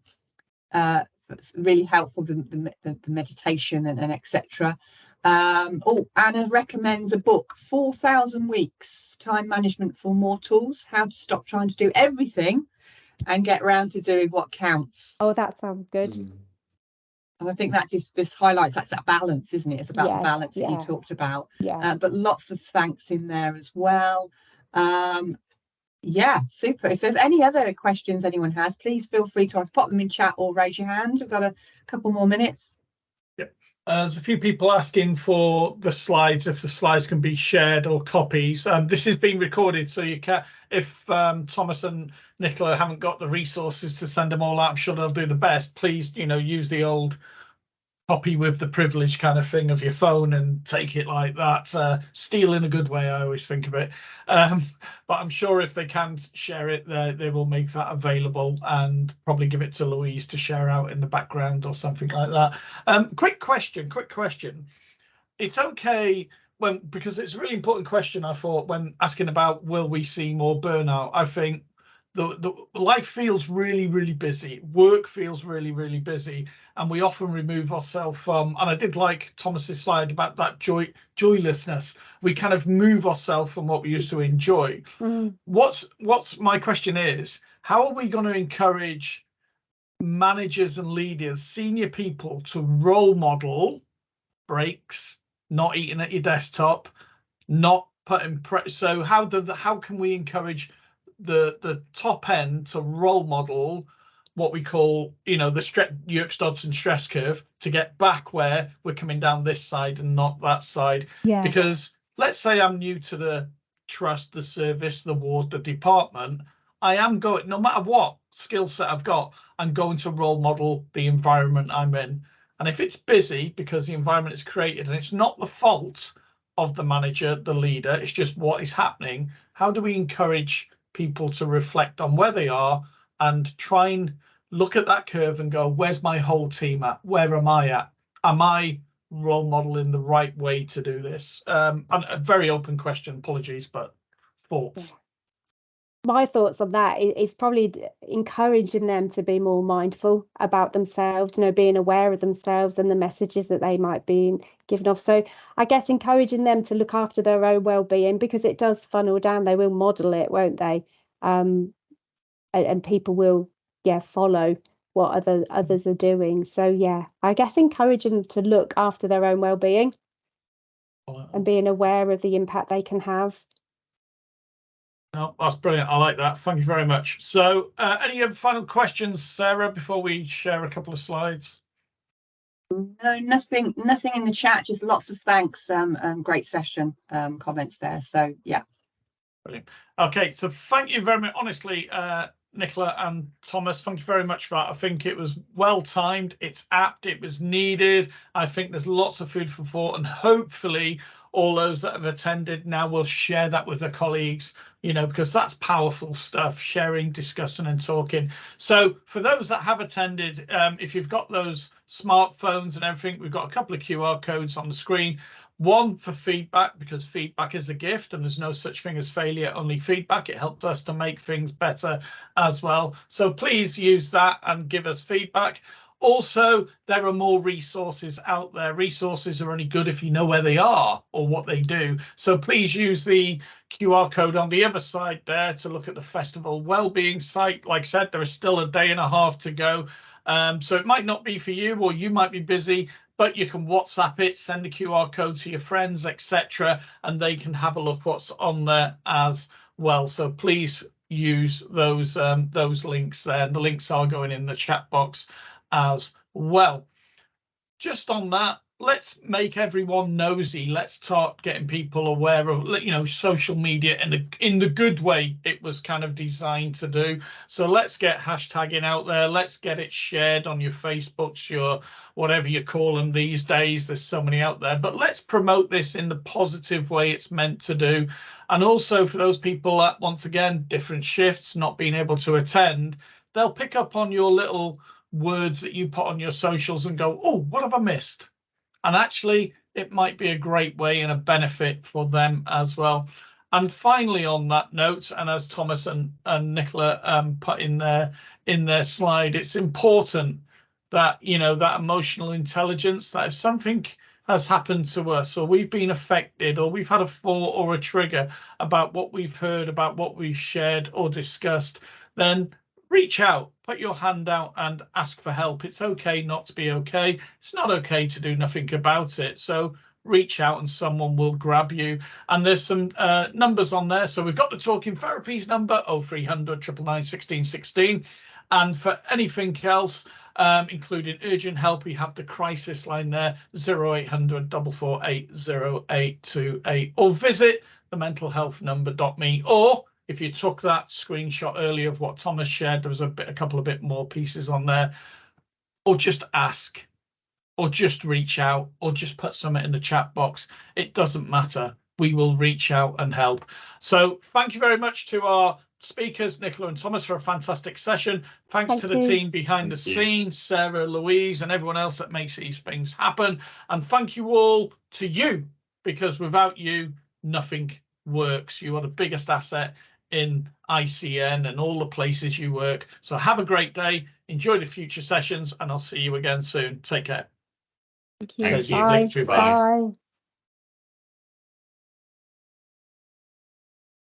really helpful, the meditation and etc. Anna recommends a book, 4,000 Weeks, Time Management for Mortals, How to Stop Trying to Do Everything and Get Round to Doing What Counts. Oh, that sounds good. And I think that this highlights that balance, isn't it? It's about the balance that you talked about. Yeah. But lots of thanks in there as well. Yeah, super. If there's any other questions anyone has, please feel free to pop them in chat or raise your hand. We've got a couple more minutes. Yep. There's a few people asking for the slides, if the slides can be shared or copies. This is being recorded, so you can, if Thomas and Nicola haven't got the resources to send them all out, I'm sure they'll do the best. Please, use the old copy with the privilege kind of thing of your phone and take it like that. Steal in a good way, I always think of it. But I'm sure if they can share it, they will make that available and probably give it to Louise to share out in the background or something like that. Quick question. It's okay because it's a really important question, I thought, when asking about will we see more burnout. I think the life feels really, really busy. Work feels really, really busy, and we often remove ourselves from, and I did like Thomas's slide about that joylessness. We kind of move ourselves from what we used to enjoy. What's my question is, how are we going to encourage managers and leaders, senior people, to role model breaks, not eating at your desktop, not putting so how can we encourage the top end to role model what we call, the Yerkes-Dodson stress curve, to get back where we're coming down this side and not that side? Because let's say I'm new to the trust, the service, the ward, the department, I am going, no matter what skill set I've got, I'm going to role model the environment I'm in. And if it's busy because the environment is created and it's not the fault of the manager, the leader, it's just what is happening, how do we encourage people to reflect on where they are and try and look at that curve and go, where's my whole team at? Where am I at? Am I role modeling the right way to do this? And a very open question, apologies, but thoughts. My thoughts on that is probably encouraging them to be more mindful about themselves, being aware of themselves and the messages that they might be giving off. So I guess encouraging them to look after their own well-being, because it does funnel down. They will model it, won't they? And people will, follow what others are doing. So I guess encouraging them to look after their own well-being and being aware of the impact they can have. No, that's brilliant. I like that. Thank you very much. So any other final questions, Sarah, before we share a couple of slides? No, nothing in the chat, just lots of thanks. Great session, comments there. So yeah. Brilliant. Okay, so thank you very much. Honestly, Nicola and Thomas, thank you very much for that. I think it was well timed, it's apt, it was needed. I think there's lots of food for thought, and hopefully all those that have attended now will share that with their colleagues, you know, because that's powerful stuff, sharing, discussing and talking. So for those that have attended, if you've got those smartphones and everything, we've got a couple of QR codes on the screen. One for feedback, because feedback is a gift and there's no such thing as failure, only feedback. It helps us to make things better as well. So please use that and give us feedback. Also, there are more resources out there. Resources are only good if you know where they are or what they do. So please use the QR code on the other side there to look at the festival wellbeing site. Like I said, there is still a day and a half to go. So it might not be for you, or you might be busy, but you can WhatsApp it, send the QR code to your friends, etc., and they can have a look what's on there as well. So please use those links there. And the links are going in the chat box as well. Just on that, let's make everyone nosy. Let's start getting people aware of, you know, social media in the good way it was kind of designed to do. So let's get hashtagging out there. Let's get it shared on your Facebooks, your whatever you call them these days. There's so many out there, but let's promote this in the positive way it's meant to do. And also for those people that, once again, different shifts, not being able to attend, they'll pick up on your little words that you put on your socials and go, oh, what have I missed? And actually, it might be a great way and a benefit for them as well. And finally, on that note, and as Thomas and Nicola put in their slide, it's important that, you know, that emotional intelligence, that if something has happened to us, or we've been affected, or we've had a thought or a trigger about what we've heard, about what we've shared or discussed, then reach out, put your hand out and ask for help. It's okay not to be okay. It's not okay to do nothing about it. So reach out and someone will grab you. And there's some numbers on there. So we've got the Talking Therapies number, 0300 999 1616. And for anything else, including urgent help, we have the crisis line there, 0800 448 0828, or visit the mentalhealthnumber.me, or if you took that screenshot earlier of what Thomas shared, there was a couple of bit more pieces on there, or just ask, or just reach out, or just put something in the chat box. It doesn't matter. We will reach out and help. So thank you very much to our speakers, Nicola and Thomas, for a fantastic session. Thanks to the team behind the scenes, Sarah, Louise, and everyone else that makes these things happen. And thank you all to you, because without you, nothing works. You are the biggest asset in ICN and all the places you work. So have a great day, enjoy the future sessions, and I'll see you again soon. Take care. Thank you. Bye. Bye.